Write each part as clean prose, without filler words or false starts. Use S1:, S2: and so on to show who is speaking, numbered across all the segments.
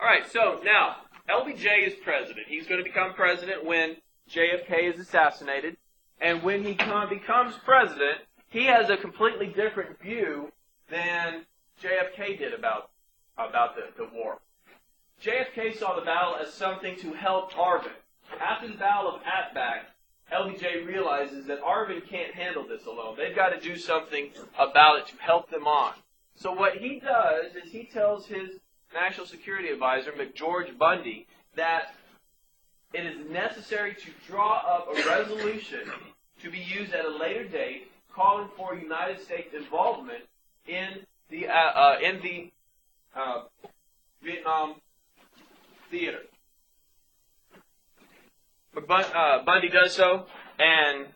S1: All right, so now, LBJ is president. He's going to become president when JFK is assassinated. And when he becomes president, he has a completely different view than JFK did about the war. JFK saw the battle as something to help ARVN. After the Battle of Atbaq, LBJ realizes that ARVN can't handle this alone. They've got to do something about it to help them on. So what he does is he tells his National Security Advisor, McGeorge Bundy, that it is necessary to draw up a resolution to be used at a later date calling for United States involvement in the Vietnam theater. Bundy does so and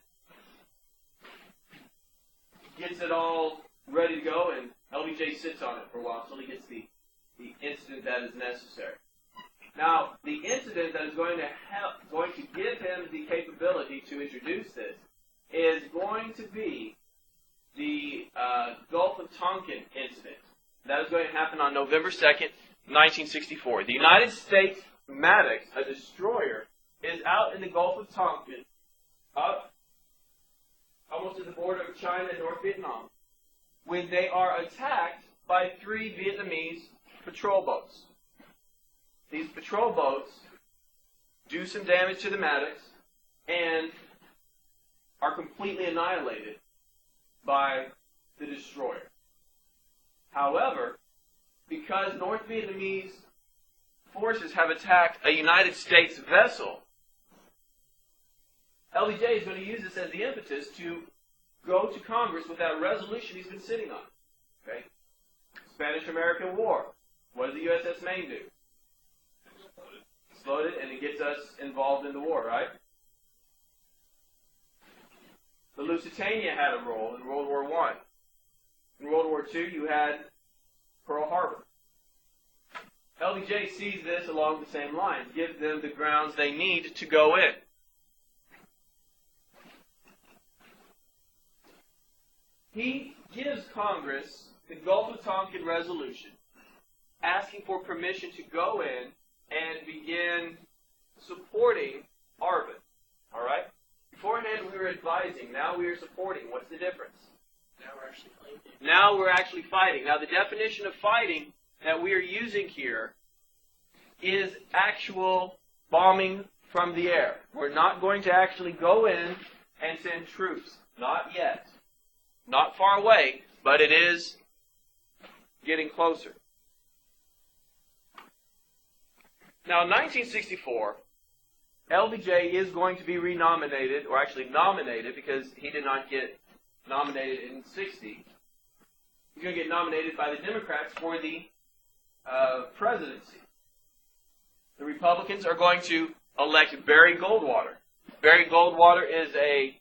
S1: gets it all ready to go, and LBJ sits on it for a while until he gets the incident that is necessary. Now, the incident that is going to give him the capability to introduce this is going to be the Gulf of Tonkin incident. That is going to happen on November 2nd, 1964. The United States Maddox, a destroyer, is out in the Gulf of Tonkin, up almost to the border of China and North Vietnam, when they are attacked by 3 Vietnamese patrol boats. These patrol boats do some damage to the Maddox and are completely annihilated by the destroyer. However, because North Vietnamese forces have attacked a United States vessel, LBJ is going to use this as the impetus to go to Congress with that resolution he's been sitting on. Okay? Spanish-American War. What does the USS Maine do? Explode it, and it gets us involved in the war, right? The Lusitania had a role in World War I. In World War II, you had Pearl Harbor. LBJ sees this along the same lines, gives them the grounds they need to go in. He gives Congress the Gulf of Tonkin resolution, asking for permission to go in and begin supporting ARVN. All right? Beforehand, we were advising. Now we are supporting. What's the difference?
S2: Now we're actually fighting.
S1: Now we're actually fighting. Now, the definition of fighting that we are using here is actual bombing from the air. We're not going to actually go in and send troops. Not yet. Not far away, but it is getting closer. Now, in 1964, LBJ is going to be renominated, or actually nominated, because he did not get nominated in 60. He's going to get nominated by the Democrats for the presidency. The Republicans are going to elect Barry Goldwater. Barry Goldwater is a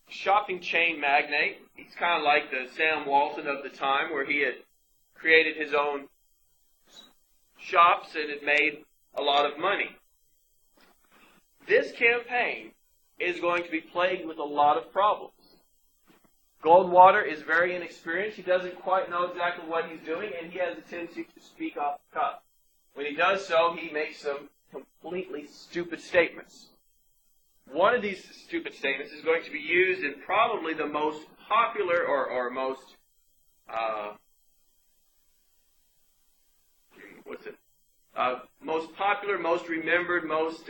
S1: shopping chain magnate. He's kind of like the Sam Walton of the time, where he had created his own shops and had made a lot of money. This campaign is going to be plagued with a lot of problems. Goldwater is very inexperienced. He doesn't quite know exactly what he's doing, and he has a tendency to speak off the cuff. When he does so, he makes some completely stupid statements. One of these stupid statements is going to be used in probably the most popular or most most popular, most remembered, most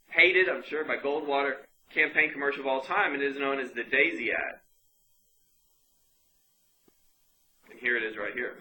S1: hated, I'm sure, by Goldwater campaign commercial of all time, and it is known as the Daisy ad. And here it is right here.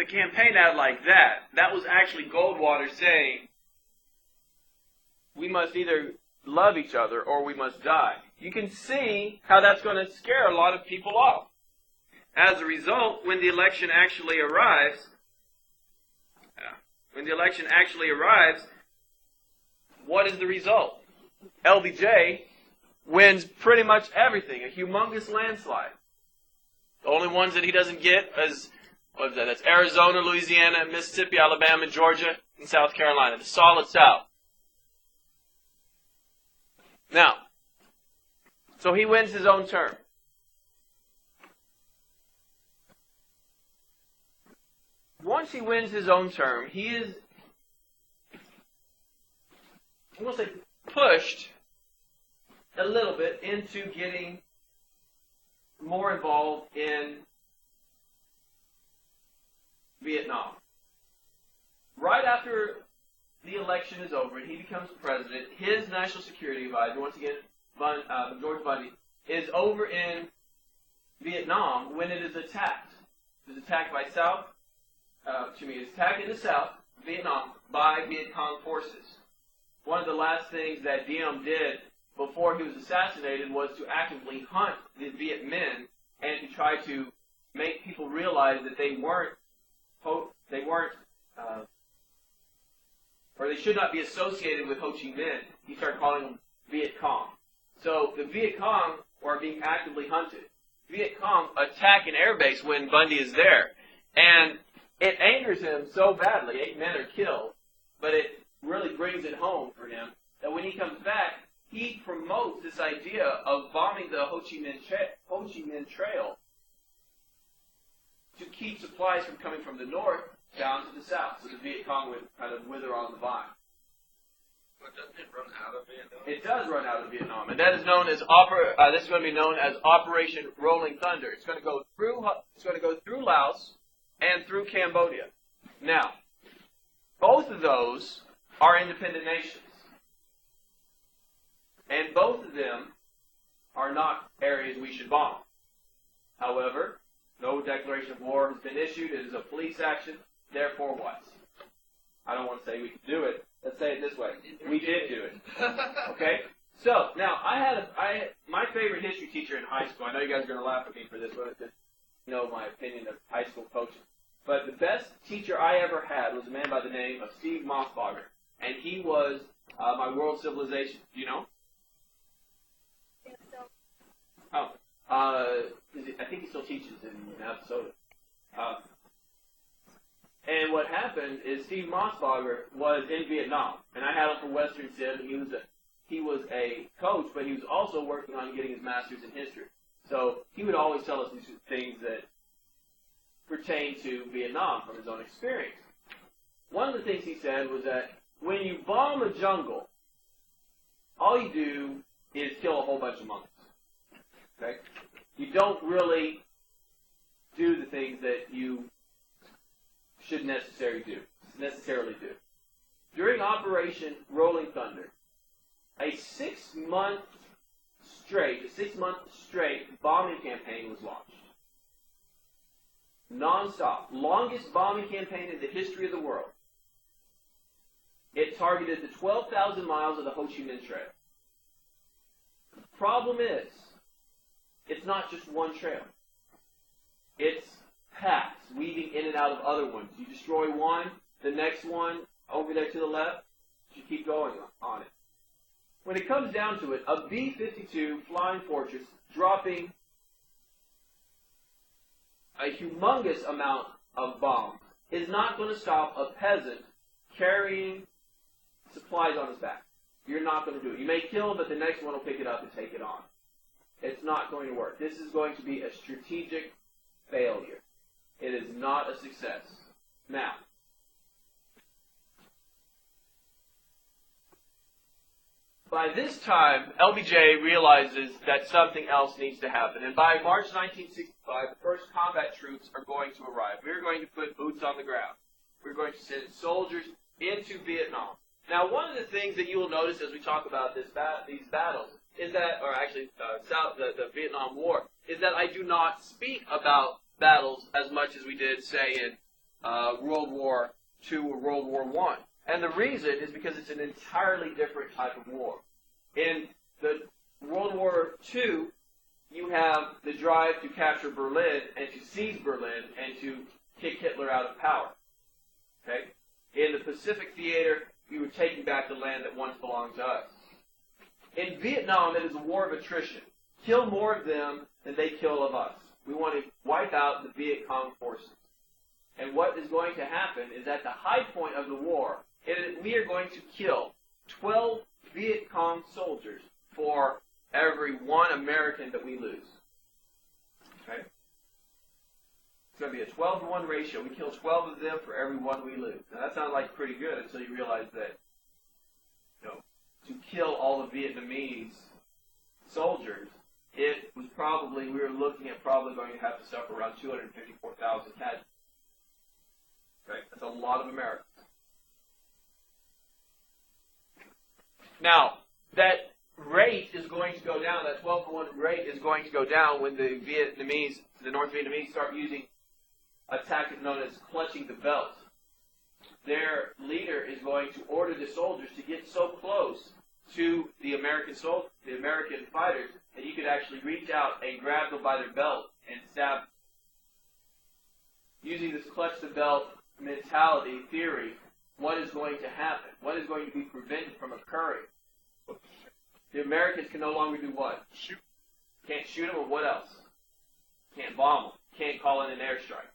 S1: campaign ad like that, that was actually Goldwater saying, we must either love each other or we must die. You can see how that's going to scare a lot of people off. As a result, when the election actually arrives, what is the result? LBJ wins pretty much everything, a humongous landslide. The only ones that he doesn't get is, what is that? That's Arizona, Louisiana, Mississippi, Alabama, Georgia, and South Carolina, the solid South. Now, so he wins his own term. Once he wins his own term, he is, I won't say pushed a little bit into getting more involved in Vietnam. Right after the election is over and he becomes president, his national security advisor, once again, George Bundy, is over in Vietnam when it is attacked. It is attacked by it's attacked in the South, Vietnam, by Viet Cong forces. One of the last things that Diem did before he was assassinated was to actively hunt the Viet Minh and to try to make people realize that they should not be associated with Ho Chi Minh. He started calling them Viet Cong. So the Viet Cong are being actively hunted. Viet Cong attack an airbase when Bundy is there, and it angers him so badly. 8 men are killed, but it really brings it home for him that when he comes back, he promotes this idea of bombing the Ho Chi Minh Trail to keep supplies from coming from the north down to the south, so the Viet Cong would kind of wither on the vine.
S2: But doesn't it run out of Vietnam?
S1: It does run out of Vietnam, and that is known as this is going to be known as Operation Rolling Thunder. It's going to go through Laos and through Cambodia. Now, both of those are independent nations. And both of them are not areas we should bomb. However, no declaration of war has been issued. It is a police action. Therefore, what? I don't want to say we could do it. Let's say it this way. We did do it. Okay? So, now, my favorite history teacher in high school, I know you guys are going to laugh at me for this, but just know my opinion of high school coaching. But the best teacher I ever had was a man by the name of Steve Mossbauer. And he was my world civilization. Do you know? Oh. I think he still teaches in Minnesota. And what happened is Steve Mossbauer was in Vietnam, and I had him for Western Civ, and he was a coach, but he was also working on getting his master's in history. So he would always tell us these things that pertain to Vietnam from his own experience. One of the things he said was that when you bomb a jungle, all you do is kill a whole bunch of monkeys. Okay? You don't really do the things that you should necessarily do. During Operation Rolling Thunder, a 6 month straight bombing campaign was launched. Non-stop. Longest bombing campaign in the history of the world. It targeted the 12,000 miles of the Ho Chi Minh Trail. The problem is, it's not just one trail. It's paths weaving in and out of other ones. You destroy one, the next one over there to the left, you keep going on it. When it comes down to it, a B-52 Flying Fortress dropping a humongous amount of bombs is not going to stop a peasant carrying supplies on his back. You're not going to do it. You may kill him, but the next one will pick it up and take it on. It's not going to work. This is going to be a strategic failure. It is not a success. Now, by this time, LBJ realizes that something else needs to happen. And by March 1965, the first combat troops are going to arrive. We're going to put boots on the ground. We're going to send soldiers into Vietnam. Now, one of the things that you will notice as we talk about these battles is that, or actually the Vietnam War, is that I do not speak about battles as much as we did, say, in World War II or World War I. And the reason is because it's an entirely different type of war. In the World War II, you have the drive to capture Berlin and to seize Berlin and to kick Hitler out of power. Okay? In the Pacific theater, you were taking back the land that once belonged to us. In Vietnam, it is a war of attrition. Kill more of them than they kill of us. We want to wipe out the Viet Cong forces. And what is going to happen is at the high point of the war, we are going to kill 12 Viet Cong soldiers for every one American that we lose. Okay? It's going to be a 12-to-1 ratio. We kill 12 of them for every one we lose. Now that sounds like pretty good until you realize that, to kill all the Vietnamese soldiers, it was probably, we were looking at probably going to have to suffer around 254,000 casualties. Okay? That's a lot of Americans. Now, that rate is going to go down, that 12-to-1 rate is going to go down when the North Vietnamese start using a tactic known as clutching the belt. Their leader is going to order the soldiers to get so close to the American fighters that you could actually reach out and grab them by their belt and stab them. Using this clutch the belt mentality theory, what is going to happen? What is going to be prevented from occurring? The Americans can no longer do what?
S2: Shoot.
S1: Can't shoot them, or what else? Can't bomb them. Can't call in an airstrike.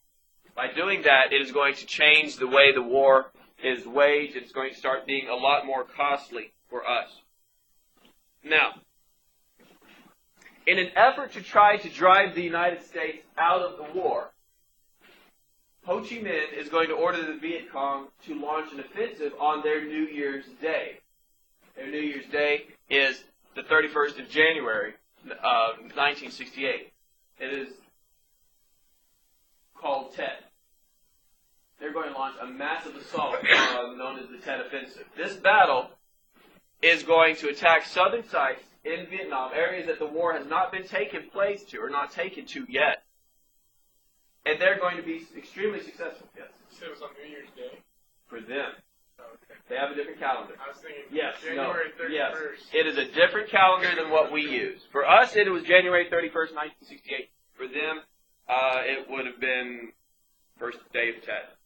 S1: By doing that, it is going to change the way the war is waged. It's going to start being a lot more costly for us. Now, in an effort to try to drive the United States out of the war, Ho Chi Minh is going to order the Viet Cong to launch an offensive on their New Year's Day. Their New Year's Day is the 31st of January, 1968. It is called Tet. They're going to launch a massive assault known as the Tet Offensive. This battle is going to attack southern sites in Vietnam, areas that the war has not been taken place to, or not taken to yet. And they're going to be extremely successful. Yes.
S2: You said it was on New Year's Day?
S1: For them.
S2: Oh, okay.
S1: They have a different calendar.
S2: I was thinking
S1: January
S2: 31st.
S1: Yes. It is a different calendar than what we use. For us, it was January 31st, 1968. For them, it would have been first day of Tet.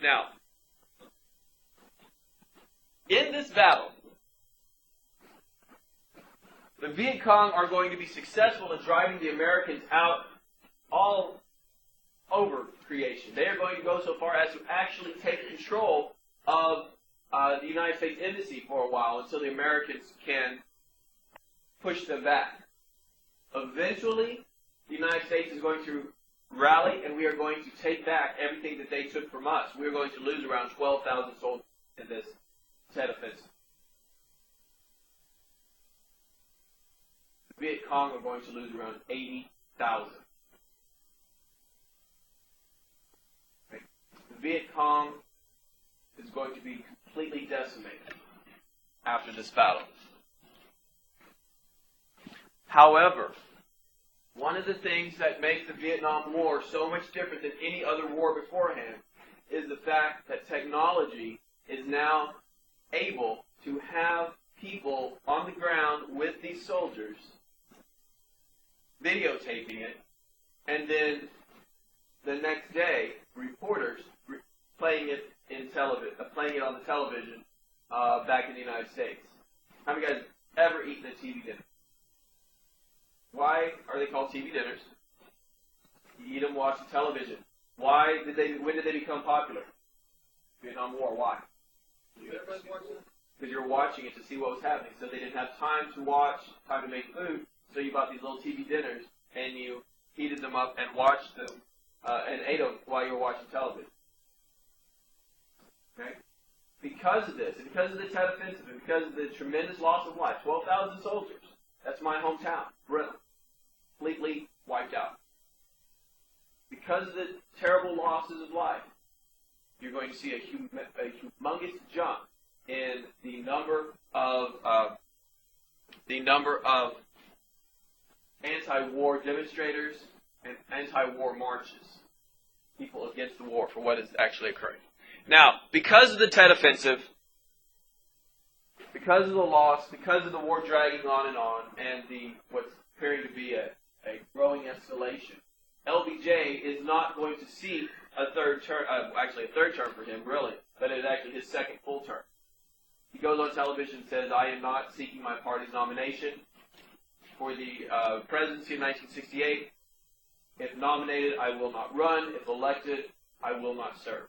S1: Now, in this battle, the Viet Cong are going to be successful in driving the Americans out all over creation. They are going to go so far as to actually take control of the United States Embassy for a while until the Americans can push them back. Eventually, the United States is going to rally, and we are going to take back everything that they took from us. We are going to lose around 12,000 soldiers in this Tet Offensive. The Viet Cong are going to lose around 80,000. The Viet Cong is going to be completely decimated after this battle. However, one of the things that makes the Vietnam War so much different than any other war beforehand is the fact that technology is now able to have people on the ground with these soldiers videotaping it, and then the next day, reporters playing it on the television back in the United States. How many guys ever eaten a TV dinner? Why are they called TV dinners? You eat them watching television. When did they become popular? Vietnam War. Why? Because you're watching it to see what was happening. So they didn't have time to watch, time to make food. So you bought these little TV dinners and you heated them up and watched them and ate them while you were watching television. Okay? Because of this, and because of the Tet Offensive, and because of the tremendous loss of life, 12,000 soldiers. That's my hometown, Brenham. Completely wiped out. Because of the terrible losses of life, you're going to see a humongous jump in the number of anti-war demonstrators and anti-war marches. People against the war for what is actually occurring. Now, because of the Tet Offensive, because of the loss, because of the war dragging on, and what's appearing to be a growing escalation, LBJ is not going to seek a third term, actually a third term for him, really, but it is actually his second full term. He goes on television and says, I am not seeking my party's nomination for the presidency of 1968. If nominated, I will not run. If elected, I will not serve.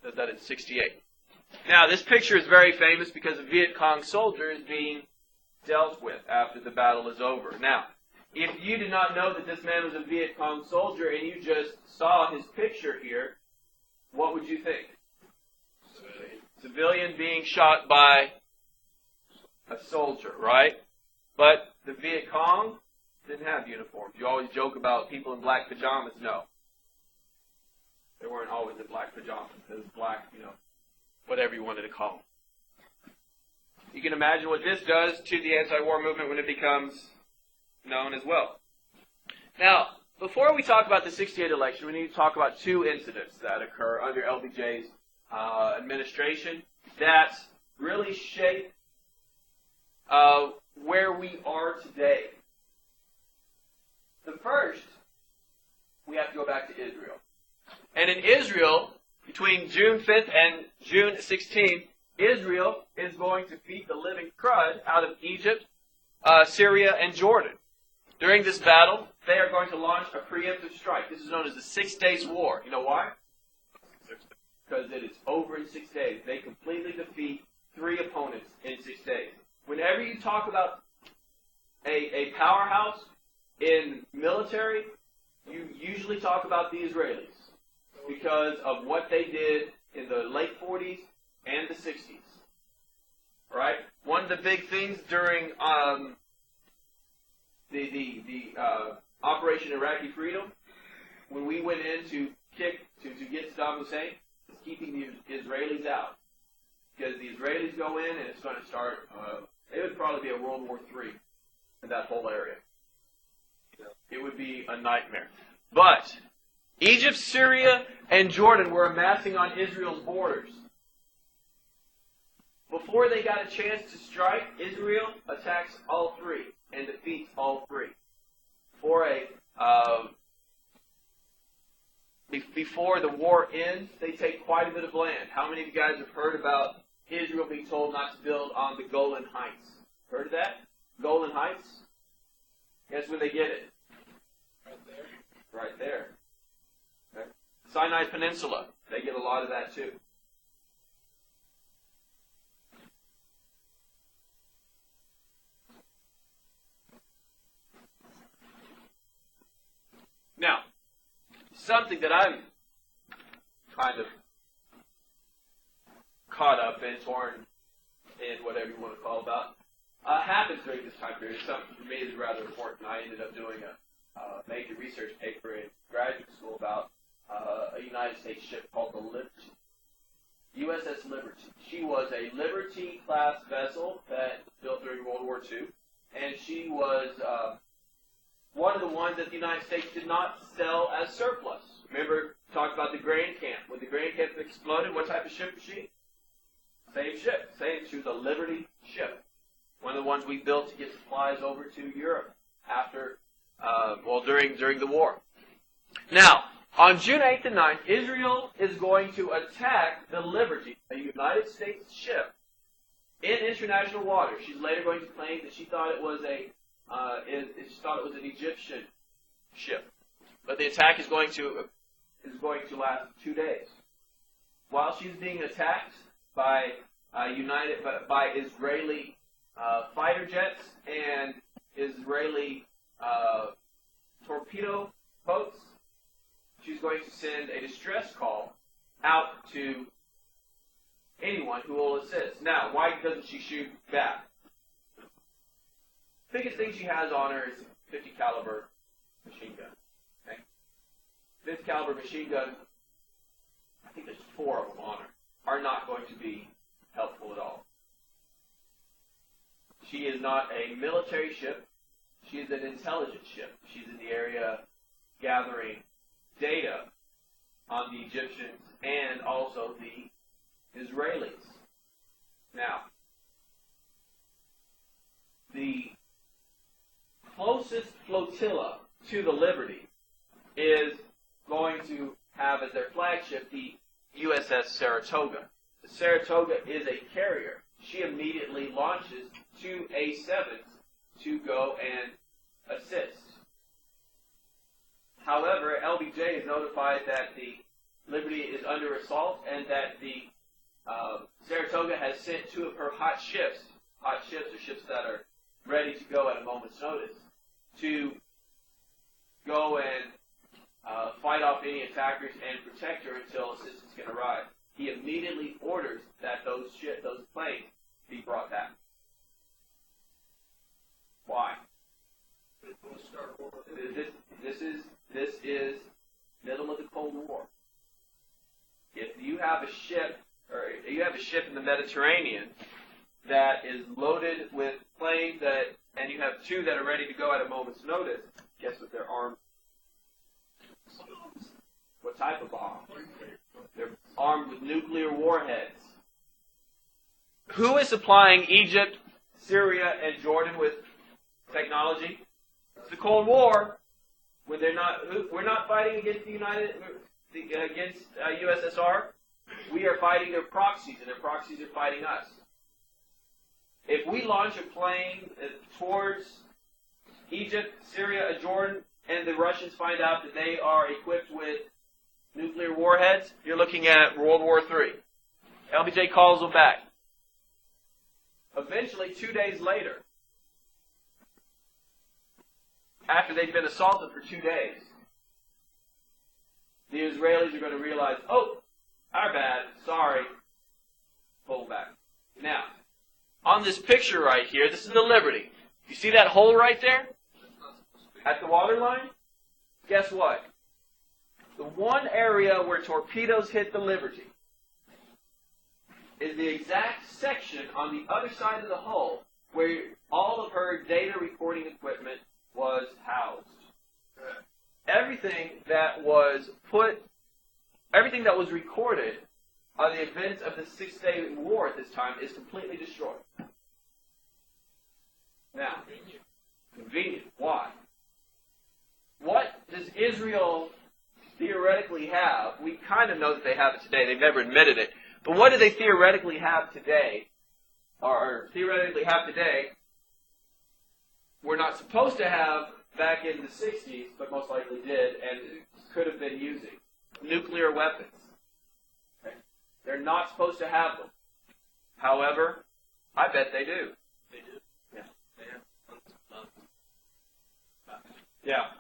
S1: Says that in 68. Now, this picture is very famous because a Viet Cong soldier is being dealt with after the battle is over. Now, if you did not know that this man was a Viet Cong soldier and you just saw his picture here, what would you think? Civilian being shot by a soldier, right? But the Viet Cong didn't have uniforms. You always joke about people in black pajamas. No. They weren't always in black pajamas. It was black, whatever you wanted to call them. You can imagine what this does to the anti-war movement when it becomes known as well. Now, before we talk about the 68 election, we need to talk about two incidents that occur under LBJ's administration that really shape where we are today. The first, we have to go back to Israel. And in Israel, between June 5th and June 16th, Israel is going to beat the living crud out of Egypt, Syria, and Jordan. During this battle, they are going to launch a preemptive strike. This is known as the 6 Days War. You know why? Because it is over in 6 days. They completely defeat 3 opponents in 6 days. Whenever you talk about a powerhouse in military, you usually talk about the Israelis because of what they did in the late 40s and the 60s. Right? One of the big things during the Operation Iraqi Freedom, when we went in to get Saddam Hussein, is keeping the Israelis out. Because the Israelis go in and it's going to start, it would probably be a World War III in that whole area. It would be a nightmare. But Egypt, Syria, and Jordan were amassing on Israel's borders. Before they got a chance to strike, Israel attacks all 3 and defeats all 3. Before the war ends, they take quite a bit of land. How many of you guys have heard about Israel being told not to build on the Golan Heights? Heard of that? Golan Heights? Guess where they get it?
S2: Right there.
S1: Right there. Okay. Sinai Peninsula. They get a lot of that too. Now, something that I'm kind of caught up in, torn in, whatever you want to call about, happens during this time period. Something for me is rather important. I ended up doing a major research paper in graduate school about a United States ship called the Liberty. USS Liberty. She was a Liberty-class vessel that was built during World War II, and she was one of the ones that the United States did not sell as surplus. Remember, talked about the grain camp. When the grain camp exploded, what type of ship was she? Same ship. She was a Liberty ship. One of the ones we built to get supplies over to Europe after, during the war. Now, on June 8th and 9th, Israel is going to attack the Liberty, a United States ship, in international waters. She's later going to claim that she thought it was an Egyptian ship. But the attack is going to last 2 days. While she's being attacked by Israeli fighter jets and Israeli torpedo boats, she's going to send a distress call out to anyone who will assist. Now, why doesn't she shoot back? The biggest thing she has on her is a 50 caliber machine gun. Okay? 50 caliber machine gun, I think there's 4 of them on her, are not going to be helpful at all. She is not a military ship. She's an intelligence ship. She's in the area gathering data on the Egyptians and also the Israelis. Now, the closest flotilla to the Liberty is going to have as their flagship the USS Saratoga. The Saratoga is a carrier. She immediately launches 2 A-7s to go and assist. However, LBJ is notified that the Liberty is under assault and that the Saratoga has sent 2 of her hot ships are ships that are ready to go at a moment's notice, to go and fight off any attackers and protect her until assistance can arrive. He immediately orders that those planes be brought back. Why? This is middle of the Cold War. If you have a ship, or you have a ship in the Mediterranean that is loaded with planes and you have 2 that are ready to go at a moment's notice, guess what they're armed? What type of bomb? They're armed with nuclear warheads. Who is supplying Egypt, Syria, and Jordan with technology? It's the Cold War. When we're not fighting against against USSR. We are fighting their proxies, and their proxies are fighting us. If we launch a plane towards Egypt, Syria, and Jordan, and the Russians find out that they are equipped with nuclear warheads, you're looking at World War III. LBJ calls them back. Eventually, 2 days later, after they've been assaulted for 2 days, the Israelis are going to realize, oh, our bad, sorry, pull back. Now, on this picture right here, this is the Liberty. You see that hole right there? At the waterline? Guess what? The one area where torpedoes hit the Liberty is the exact section on the other side of the hull where all of her data recording equipment was housed. Everything that was recorded on the events of the 6-Day War at this time is completely destroyed. Now, convenient. Why? What does Israel theoretically have? We kind of know that they have it today. They've never admitted it. But what do they theoretically have today? We're not supposed to have back in the 60s, but most likely did, and could have been using. Nuclear weapons. Okay. They're not supposed to have them. However, I bet they do.
S2: They do?
S1: Yeah.
S2: They have
S1: Yeah.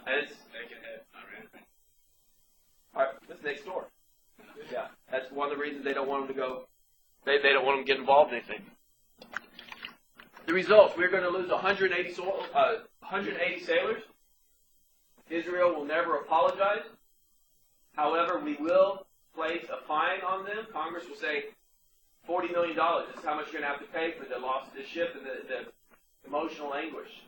S1: And it's, all right, that's next door. Yeah. That's one of the reasons they don't want them to go. They don't want them to get involved in anything. The results, we're going to lose 180 sailors. Israel will never apologize. However, we will place a fine on them. Congress will say $40 million. This is how much you're going to have to pay for the loss of this ship and the emotional anguish.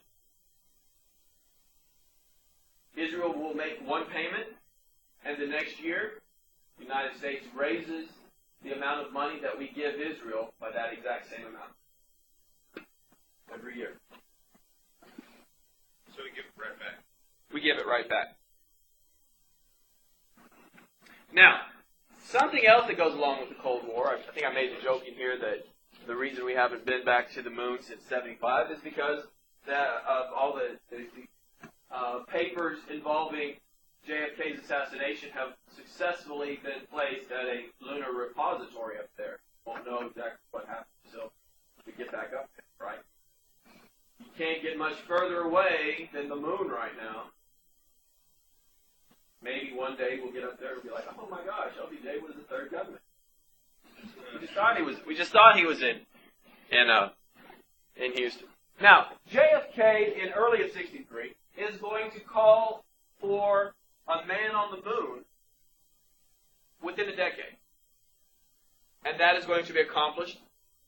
S1: Israel will make one payment, and the next year, the United States raises the amount of money that we give Israel by that exact same amount. Every year.
S2: So we give it right back.
S1: We give it right back. Now, something else that goes along with the Cold War, I think I made the joke in here that the reason we haven't been back to the moon since '75 is because of all the papers involving JFK's assassination have successfully been placed at a lunar repository up there. Won't know exactly what happened until we get back up there, right? You can't get much further away than the moon right now. Maybe one day we'll get up there and be like, oh my gosh, LBJ was the third government. We just thought he was in Houston. Now, JFK in early of '63 is going to call for a man on the moon within a decade. And that is going to be accomplished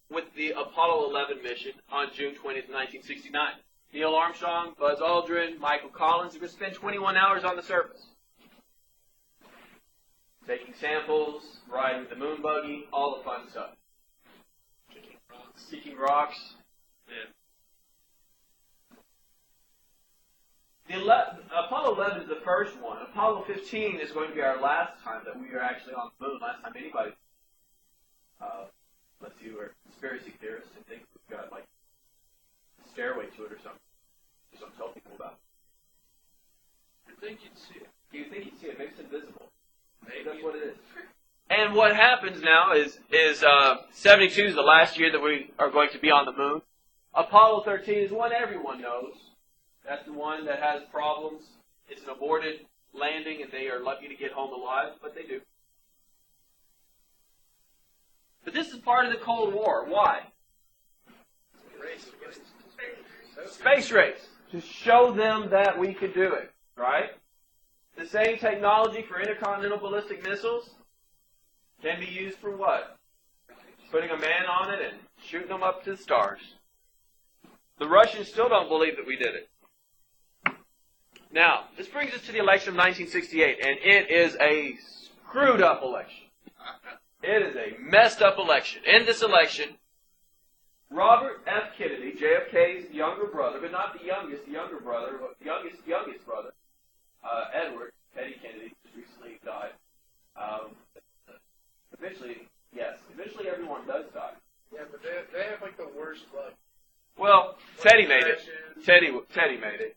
S1: with the Apollo 11 mission on June 20th, 1969. Neil Armstrong, Buzz Aldrin, Michael Collins are going to spend 21 hours on the surface. Taking samples, riding the moon buggy, all the fun stuff. Kicking rocks. Yeah. Apollo 11 is the first one. Apollo 15 is going to be our last time that we are actually on the moon. Last time anybody, let's see, we're conspiracy theorists and think we've got like a stairway to it or something. Just don't tell people about it.
S2: I think you'd see it.
S1: You think you'd see it? Maybe it's invisible. Maybe that's what it is. And what happens now is 72 is the last year that we are going to be on the moon. Apollo 13 is one everyone knows. That's the one that has problems. It's an aborted landing, and they are lucky to get home alive, but they do. But this is part of the Cold War. Why? Space race. To show them that we could do it, right? The same technology for intercontinental ballistic missiles can be used for what? Putting a man on it and shooting them up to the stars. The Russians still don't believe that we did it. Now, this brings us to the election of 1968, and it is a screwed up election. It is a messed up election. In this election, Robert F. Kennedy, JFK's younger brother, but not the youngest, the younger brother, but the youngest brother, Edward, Teddy Kennedy, just recently died. Eventually everyone does die.
S2: Yeah, but they have like the worst luck.
S1: Well, Teddy made it. Teddy made it.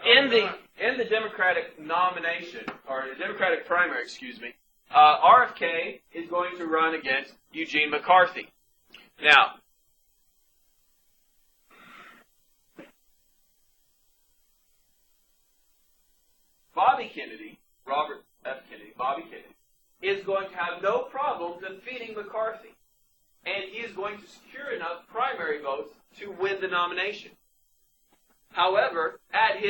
S1: In the Democratic nomination, or the Democratic primary, RFK is going to run against Eugene McCarthy. Now, Bobby Kennedy, Robert F. Kennedy, Bobby Kennedy, is going to have no problem defeating McCarthy. And he is going to secure enough primary votes to win the nomination. However, at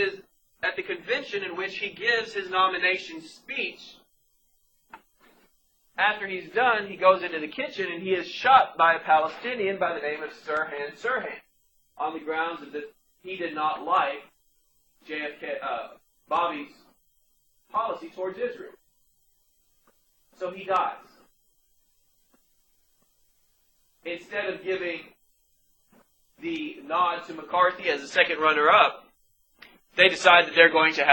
S1: the convention in which he gives his nomination speech, after he's done, he goes into the kitchen and he is shot by a Palestinian by the name of Sirhan Sirhan on the grounds that he did not like Bobby's policy towards Israel. So he dies. Instead of giving the nod to McCarthy as a second runner-up, they decide that they're going to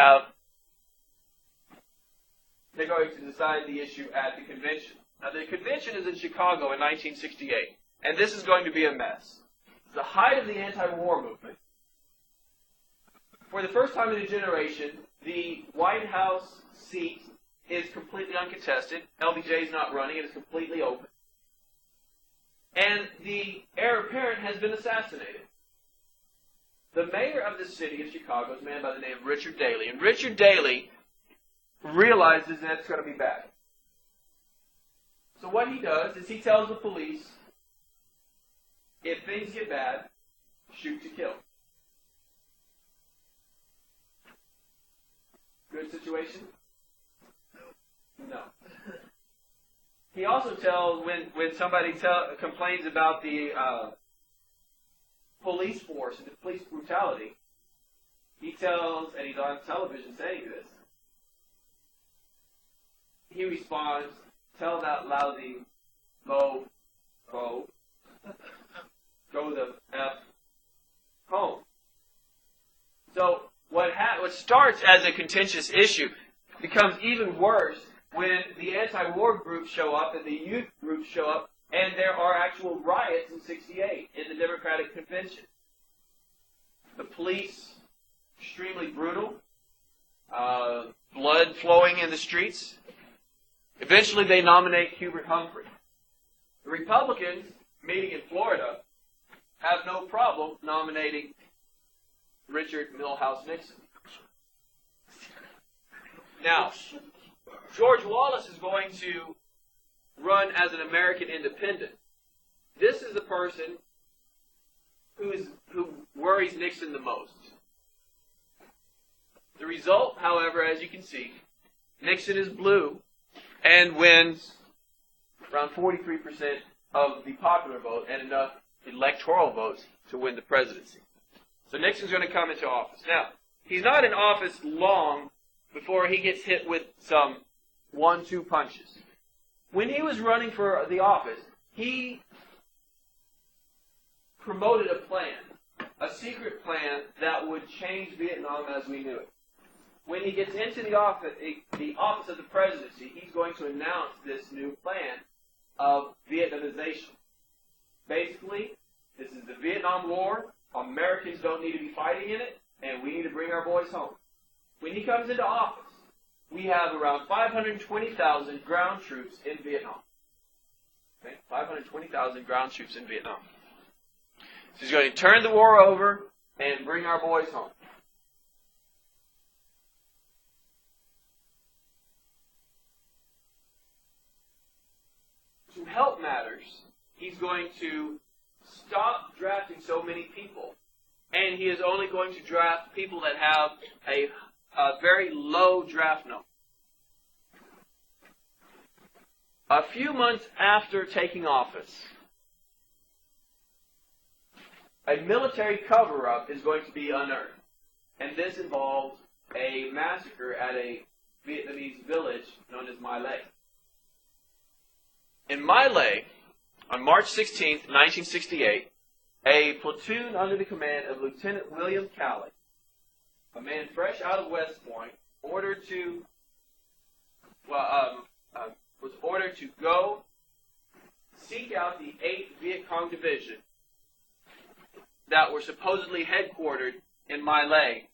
S1: decide the issue at the convention. Now, the convention is in Chicago in 1968, and this is going to be a mess. It's the height of the anti-war movement. For the first time in a generation, the White House seat is completely uncontested. LBJ is not running. It is completely open. And the heir apparent has been assassinated. The mayor of the city of Chicago is a man by the name of Richard Daley. And Richard Daley realizes that it's going to be bad. So what he does is he tells the police, if things get bad, shoot to kill. Good situation? No. He also tells, when somebody complains about the police force and the police brutality, he tells, and he's on television saying this, he responds, tell that lousy mofo, go the F home. So what starts as a contentious issue becomes even worse when the anti-war groups show up and the youth groups show up, and there are actual riots in '68 in the Democratic Convention. The police, extremely brutal, blood flowing in the streets. Eventually they nominate Hubert Humphrey. The Republicans, meeting in Florida, have no problem nominating Richard Milhous Nixon. Now, George Wallace is going to run as an American independent. This is the person who worries Nixon the most. The result, however, as you can see, Nixon is blue and wins around 43% of the popular vote and enough electoral votes to win the presidency. So Nixon's going to come into office. Now, he's not in office long before he gets hit with some 1-2 punches. When he was running for the office, he promoted a plan, a secret plan that would change Vietnam as we knew it. When he gets into the office of the presidency, he's going to announce this new plan of Vietnamization. Basically, this is the Vietnam War. Americans don't need to be fighting in it, and we need to bring our boys home. When he comes into office, we have around 520,000 ground troops in Vietnam. Okay? 520,000 ground troops in Vietnam. So he's going to turn the war over and bring our boys home. To help matters, he's going to stop drafting so many people, and he is only going to draft people that have a very low draft number. A few months after taking office, a military cover-up is going to be unearthed, and this involves a massacre at a Vietnamese village known as My Lai. In My Lai, on March 16, 1968, a platoon under the command of Lieutenant William Calley, a man fresh out of West Point, was ordered to go seek out the 8th Viet Cong Division that were supposedly headquartered in My Lai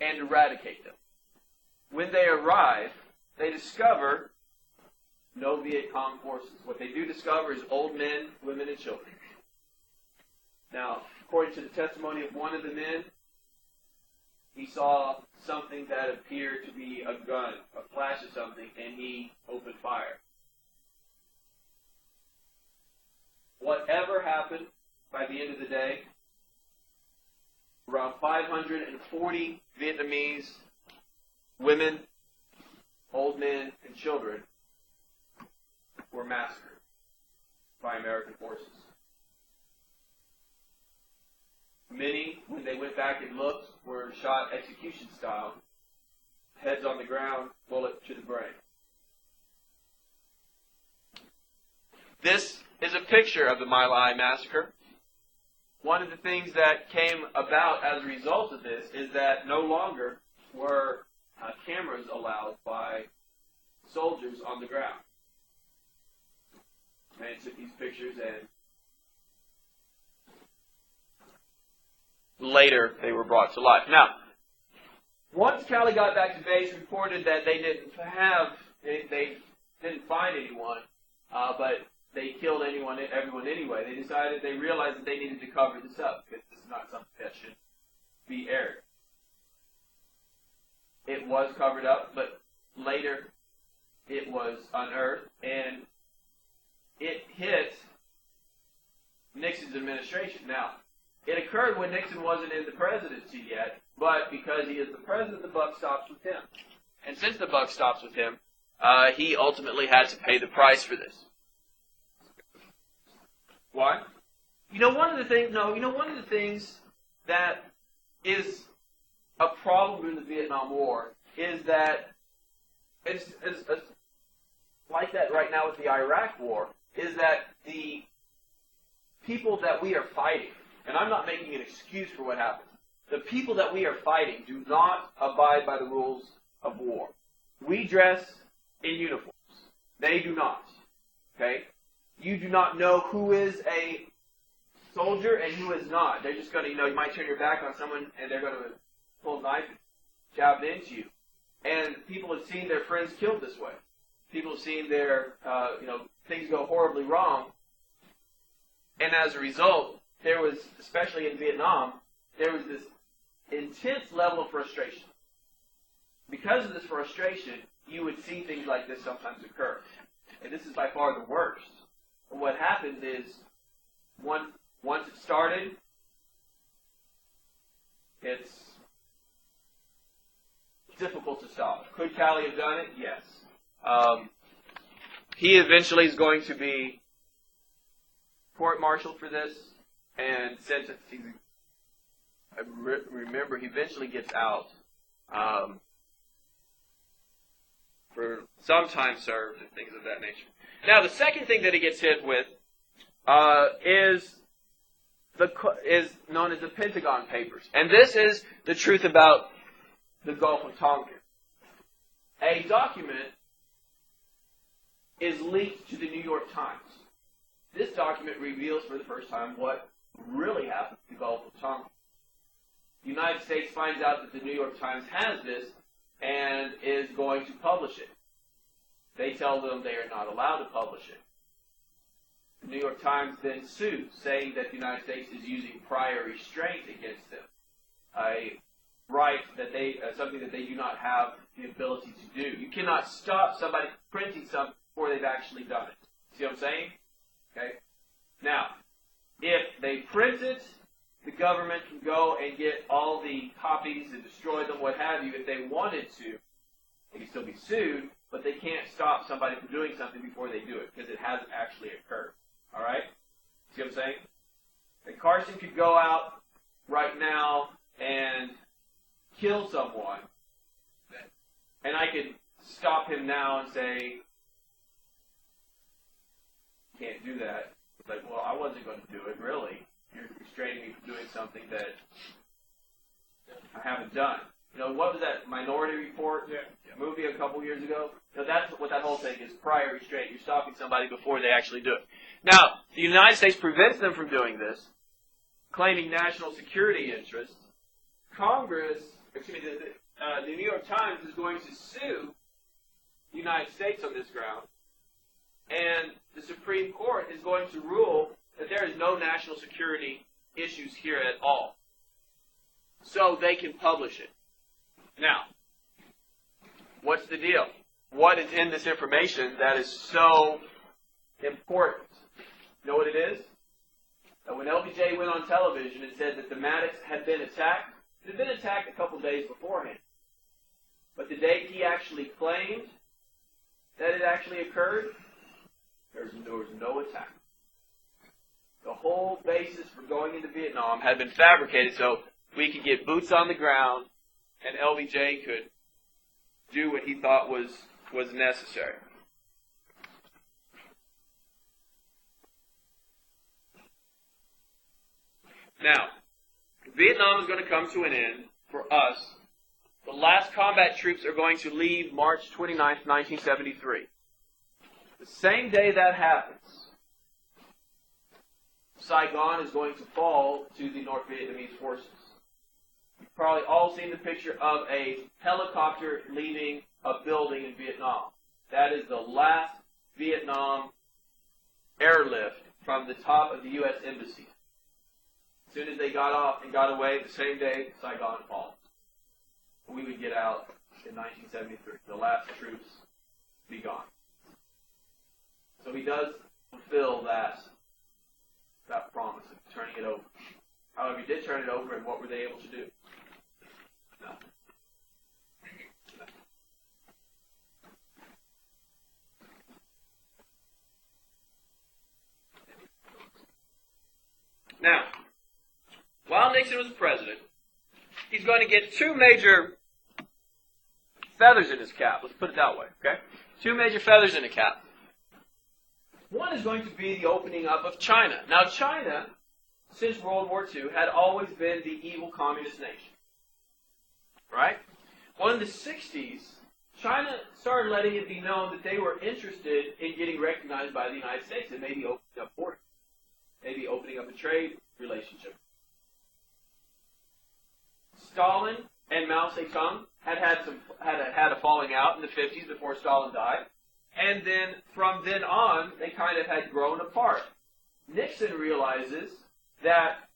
S1: and eradicate them. When they arrive, they discover no Viet Cong forces. What they do discover is old men, women, and children. Now, according to the testimony of one of the men, he saw something that appeared to be a gun, a flash of something, and he opened fire. Whatever happened, by the end of the day, around 540 Vietnamese women, old men, and children were massacred by American forces. Many, when they went back and looked, were shot execution style, heads on the ground, bullet to the brain. This is a picture of the My Lai massacre. One of the things that came about as a result of this is that no longer were cameras allowed by soldiers on the ground. Man took these pictures, and later they were brought to life. Now, once Calley got back to base, reported that they didn't find anyone, but they killed everyone anyway. They realized that they needed to cover this up, because this is not something that should be aired. It was covered up, but later it was unearthed, and it hit Nixon's administration. Now, it occurred when Nixon wasn't in the presidency yet, but because he is the president, the buck stops with him. And since the buck stops with him, he ultimately had to pay the price for this. Why? One of the things that is a problem in the Vietnam War is that it's like that right now with the Iraq War, is that the people that we are fighting, and I'm not making an excuse for what happened, the people that we are fighting do not abide by the rules of war. We dress in uniforms. They do not. Okay? You do not know who is a soldier and who is not. They're just going to, you might turn your back on someone and they're going to pull a knife and jab it into you. And people have seen their friends killed this way. People have seen their, things go horribly wrong. And as a result, there was, especially in Vietnam, there was this intense level of frustration. Because of this frustration, you would see things like this sometimes occur. And this is by far the worst. And what happens is, once it started, it's difficult to stop. Could Calley have done it? Yes. He eventually is going to be court-martialed for this and sentenced. I remember he eventually gets out for some time served and things of that nature. Now, the second thing that he gets hit with is known as the Pentagon Papers. And this is the truth about the Gulf of Tonkin. A document is leaked to the New York Times. This document reveals for the first time what really happened to the Gulf of Tonkin. The United States finds out that the New York Times has this and is going to publish it. They tell them they are not allowed to publish it. The New York Times then sues, saying that the United States is using prior restraint against them, a right that something that they do not have the ability to do. You cannot stop somebody printing something before they've actually done it. See what I'm saying? Okay. Now, if they print it, the government can go and get all the copies and destroy them, what have you. If they wanted to, they can still be sued, but they can't stop somebody from doing something before they do it because it hasn't actually occurred. All right? See what I'm saying? And Carson could go out right now and kill someone, and I could stop him now and say, can't do that. It's like, well, I wasn't going to do it, really. You're restraining me from doing something that I haven't done. You know, what was that Minority Report movie a couple years ago? You know, that's what that whole thing is, prior restraint. You're stopping somebody before they actually do it. Now, the United States prevents them from doing this, claiming national security interests. The New York Times is going to sue the United States on this ground, and the Supreme Court is going to rule that there is no national security issues here at all. So they can publish it. Now, what's the deal? What is in this information that is so important? You know what it is? That when LBJ went on television and said that the Maddox had been attacked, it had been attacked a couple days beforehand. But the date he actually claimed that it actually occurred, there was no attack. The whole basis for going into Vietnam had been fabricated so we could get boots on the ground and LBJ could do what he thought was necessary. Now, Vietnam is going to come to an end for us. The last combat troops are going to leave March 29th, 1973. The same day that happens, Saigon is going to fall to the North Vietnamese forces. You've probably all seen the picture of a helicopter leaving a building in Vietnam. That is the last Vietnam airlift from the top of the U.S. Embassy. As soon as they got off and got away, the same day, Saigon falls. We would get out in 1973. The last troops be gone. So he does fulfill that promise of turning it over. However, he did turn it over, and what were they able to do? Nothing. Now, while Nixon was president, he's going to get two major feathers in his cap. Let's put it that way, okay? Two major feathers in the cap. One is going to be the opening up of China. Now, China, since World War II, had always been the evil communist nation. Right? Well, in the 60s, China started letting it be known that they were interested in getting recognized by the United States and maybe opening up borders. Maybe opening up a trade relationship. Stalin and Mao Zedong had a falling out in the 50s before Stalin died. And then from then on, they kind of had grown apart. Nixon realizes that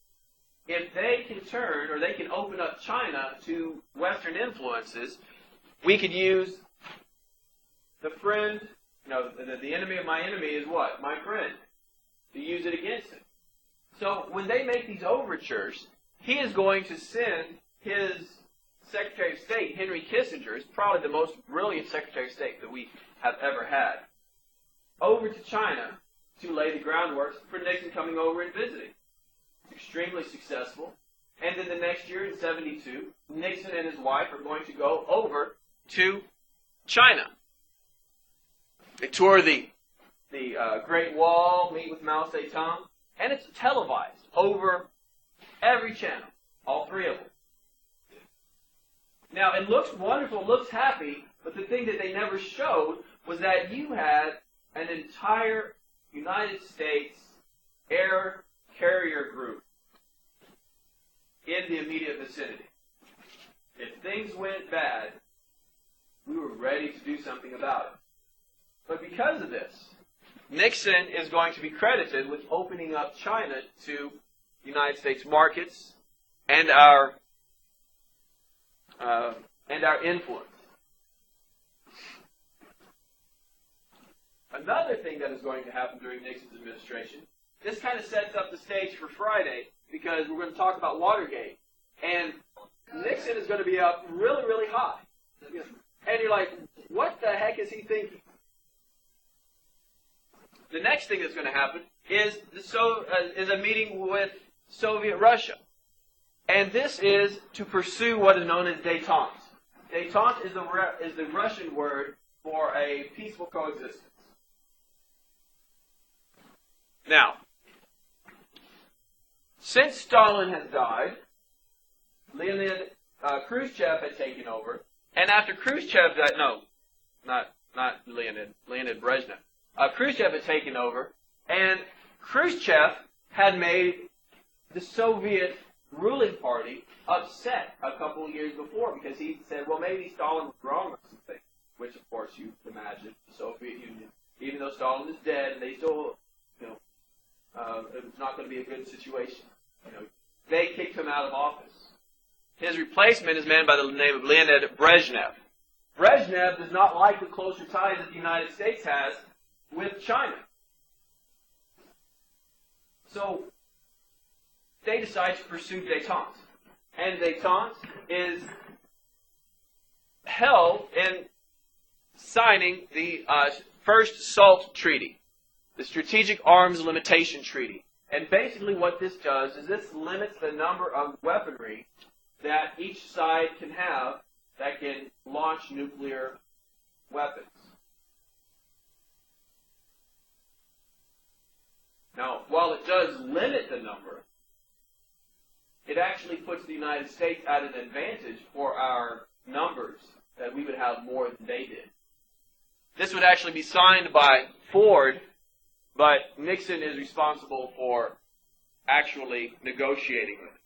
S1: if they can turn, or they can open up China to Western influences, we could use the friend, the enemy of my enemy is what? My friend. To use it against him. So when they make these overtures, he is going to send his Secretary of State, Henry Kissinger, is probably the most brilliant Secretary of State that we have ever had, over to China to lay the groundwork for Nixon coming over and visiting. Extremely successful. And then the next year, in 72, Nixon and his wife are going to go over to China. They tour the Great Wall, meet with Mao Zedong, and it's televised over every channel, all three of them. Now, it looks wonderful, looks happy, but the thing that they never showed was that you had an entire United States air carrier group in the immediate vicinity. If things went bad, we were ready to do something about it. But because of this, Nixon is going to be credited with opening up China to United States markets and our influence. Another thing that is going to happen during Nixon's administration, this kind of sets up the stage for Friday, because we're going to talk about Watergate. And Nixon is going to be up really, really high. And you're like, what the heck is he thinking? The next thing that's going to happen is a meeting with Soviet Russia. And this is to pursue what is known as détente. Détente is the Russian word for a peaceful coexistence. Now, since Stalin has died, Leonid Khrushchev had taken over, and after Khrushchev died, not Leonid Brezhnev. Khrushchev had taken over, and Khrushchev had made the Soviet ruling party upset a couple of years before, because he said, well, maybe Stalin was wrong or something, which, of course, you imagine the Soviet Union, even though Stalin is dead, and they still, it's not going to be a good situation. They kicked him out of office. His replacement is a man by the name of Leonid Brezhnev. Brezhnev does not like the closer ties that the United States has with China. So they decide to pursue détente. And détente is held in signing the First SALT Treaty, the Strategic Arms Limitation Treaty. And basically what this does is this limits the number of weaponry that each side can have that can launch nuclear weapons. Now, while it does limit the number, it actually puts the United States at an advantage for our numbers, that we would have more than they did. This would actually be signed by Ford, but Nixon is responsible for actually negotiating with it.